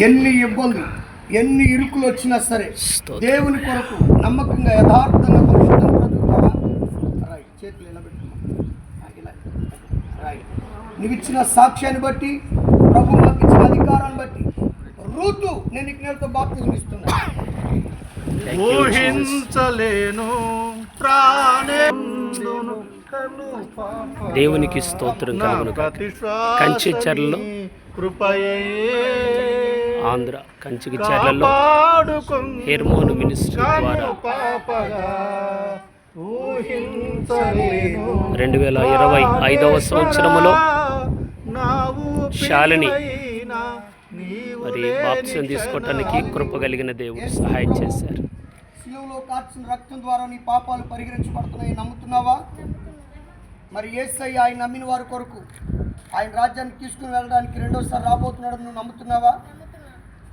ఎన్ని ఇబ్బందులు, ఎన్ని ఇరుకులు వచ్చినా సరే దేవుని కొరకు నమ్మకంగా యథార్థంగా పరిశుద్ధంగా బ్రతుకుతావా? చేతులు ఇలా పెట్టుకున్నా. నువ్వు ఇచ్చిన సాక్ష్యాన్ని బట్టి, ప్రభు మాకు ఇచ్చిన అధికారాన్ని బట్టి రూతు నేను ఇక్కడితో బాప్తిజం ఇస్తున్నా. ఊహించలేను దేవునికి స్తోత్రం కలుగును. కంచిచర్లలో ఆంధ్ర కంచిచర్లలో హెర్మోన్ మినిస్ట్రీ ద్వారా 2025వ సంవత్సరములో శాలిని మరి బాప్తిజం తీసుకోవటానికి కృప కలిగిన దేవుడు సహాయం చేశారు. శిలువలో కార్చిన రక్తం ద్వారా నీ పాపాలు పరిహరించబడుతున్నాయి, నమ్ముతున్నావా? మరి యేసయ్య ఆయన నమ్మిన వారి కొరకు ఆయన రాజ్యానికి తీసుకుని వెళ్ళడానికి రెండోసారి రాబోతున్నాడు, నువ్వు నమ్ముతున్నావా?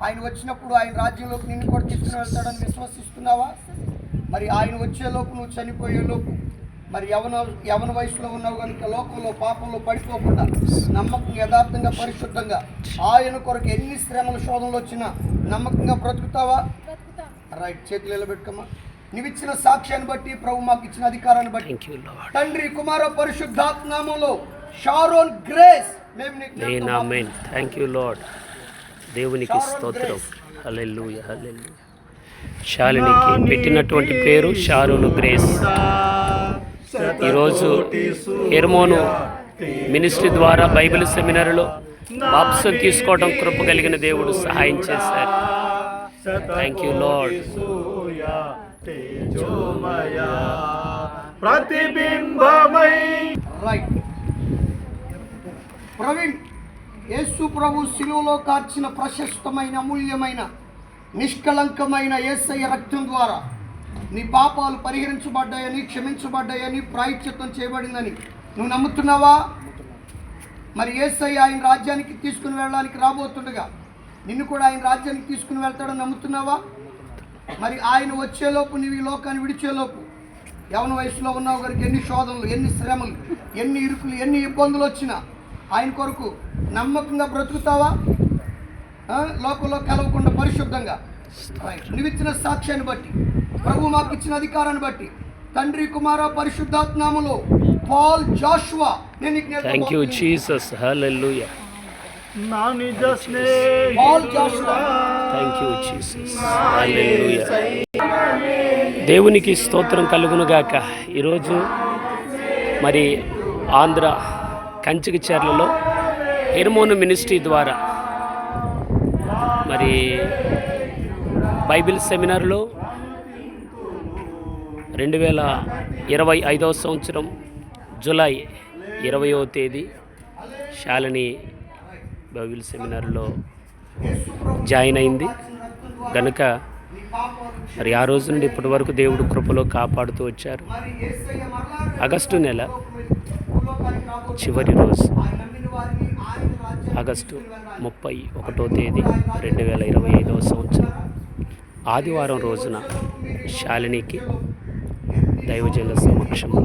ఆయన వచ్చినప్పుడు ఆయన రాజ్యంలోకి నిన్ను కూడా తీసుకుని వెళ్తాడని విశ్వసిస్తున్నావా? మరి ఆయన వచ్చేలోపు, నువ్వు చనిపోయేలోపు, మరి యవన వయసులో ఉన్నావు కనుక లోకంలో పాపంలో పడిపోకుండా నమ్మకంగా యథార్థంగా పరిశుద్ధంగా ఆయన కొరకు ఎన్ని శ్రమల శోధనలు వచ్చినా నమ్మకంగా బ్రతుకుతావా? రైట్, చేతులు నిలబెట్టుకోమా. నువ్వు ఇచ్చిన సాక్ష్యాన్ని బట్టి, ప్రభు మాకు ఇచ్చిన అధికారాన్ని బట్టి, తండ్రి కుమార పరిశుద్ధాత్మ నామములో Sharon grace thank you lord. దేవునికి స్తోత్రం. హల్లెలూయా, హల్లెలూయా. శాలినికి పెట్టినటువంటి పేరు షారోన్ గ్రేస్. ఈరోజు హెర్మోను మినిస్ట్రీ ద్వారా బైబిల్ సెమినార్లో బాప్తిజం తీసుకోవడం కృప కలిగిన దేవుడు సహాయం చేశారు. Thank you Lord. ప్రతిబింబమై రైట్. ప్రవీణ్, యేసు ప్రభు శిలువలో కార్చిన ప్రశస్తమైన అమూల్యమైన నిష్కళంకమైన యేసయ్య రక్తం ద్వారా నీ పాపాలు పరిహరించబడ్డాయని, క్షమించబడ్డాయని, ప్రాయశ్చిత్తం చేయబడిందని నువ్వు నమ్ముతున్నావా? మరి యేసయ్య ఆయన రాజ్యానికి తీసుకుని వెళ్ళడానికి రాబోతుండగా నిన్ను కూడా ఆయన రాజ్యానికి తీసుకుని వెళ్తాడని నమ్ముతున్నావా? మరి ఆయన వచ్చేలోపు, నువ్వు ఈ లోకాన్ని విడిచేలోపు, యవన వయసులో ఉన్నావు కనుక ఎన్ని శోధనలు, ఎన్ని శ్రమలు, ఎన్ని ఇరుకులు, ఎన్ని ఇబ్బందులు వచ్చినా ఆయన కొరకు నమ్మకంగా బ్రతుకుతావా? లోకంలో కలవకుండా పరిశుద్ధంగా నువ్వు ఇచ్చిన సాక్ష్యాన్ని బట్టి, ప్రభు మాకు ఇచ్చిన అధికారాన్ని బట్టి, తండ్రి కుమార పరిశుద్ధాత్మలో పాల్ జాషువా నేను థ్యాంక్ యూ జీసస్. హల్లెలూయా. నా నిజ స్నేహితుడా, Paul Joshua thank you Jesus. హల్లెలూయా. దేవునికి స్తోత్రం కలుగునుగాక. ఈరోజు మరి ఆంధ్ర కంచికచర్లలో హెర్మోను మినిస్ట్రీ ద్వారా మరి బైబిల్ సెమినార్లో 2025వ సంవత్సరం జూలై 20వ తేదీ శాలిని బైబిల్ సెమినార్లో జాయిన్ అయింది కనుక మరి ఆ రోజు నుండి ఇప్పటి వరకు దేవుడు కృపలో కాపాడుతూ వచ్చారు. ఆగస్టు నెల చివరి రోజు ఆగస్టు 31వ తేదీ 2025వ సంవత్సరం ఆదివారం రోజున శాలినికి దైవజనుల సమక్షంలో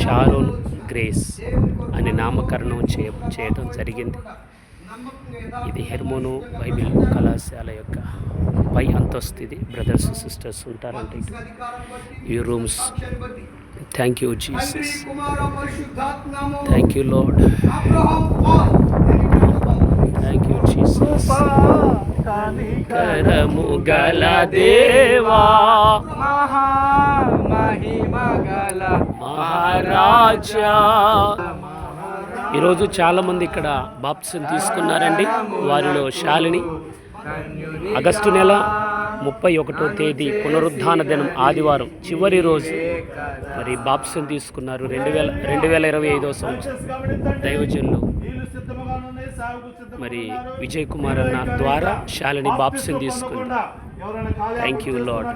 షారోన్ గ్రేస్ అనే నామకరణం చేయడం జరిగింది. ఇది హెర్మోను బైబిల్ కళాశాల యొక్క పై అంతస్తు. ఇది బ్రదర్స్ సిస్టర్స్ ఉంటారంటే ఈ rooms. Thank you Jesus. Thank you Lord. Thank you Jesus. కరము గల దేవా, మహిమగల మహారాజా. ఈరోజు చాలామంది ఇక్కడ బాప్తిజం తీసుకున్నారండి. వారిలో శాలిని ఆగస్టు నెల 31వ తేదీ పునరుద్ధాన దినం ఆదివారం చివరి రోజు మరి బాప్తిజం తీసుకున్నారు. 2025వ సంవత్సరం దైవజనులు మరి విజయ్ కుమార్ అన్న ద్వారా శాలిని బాప్తిజం తీసుకున్నారు. Thank you lord.